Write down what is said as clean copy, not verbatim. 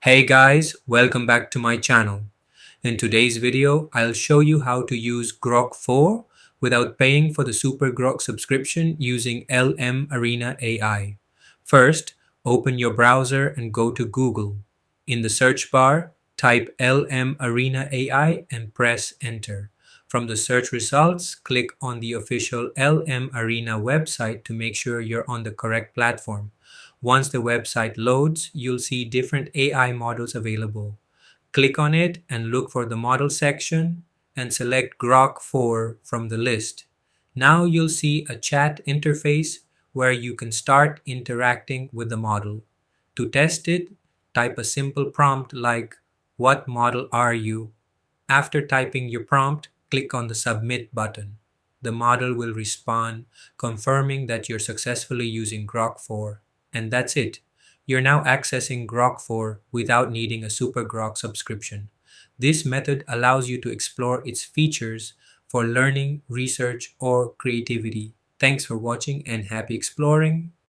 Hey guys, welcome back to my channel. In today's video, I'll show you how to use Grok 4 without paying for the SuperGrok subscription using LMarena AI. First, open your browser and go to Google. In the search bar, type LMarena AI and press enter. From the search results, click on the official LMarena website to make sure you're on the correct platform. Once the website loads, you'll see different AI models available. Click on it and look for the model section and select Grok 4 from the list. Now you'll see a chat interface where you can start interacting with the model. To test it, type a simple prompt like, "What model are you?" After typing your prompt, click on the Submit button. The model will respond, confirming that you're successfully using Grok 4. And that's it. You're now accessing Grok 4 without needing a SuperGrok subscription. This method allows you to explore its features for learning, research, or creativity. Thanks for watching and happy exploring.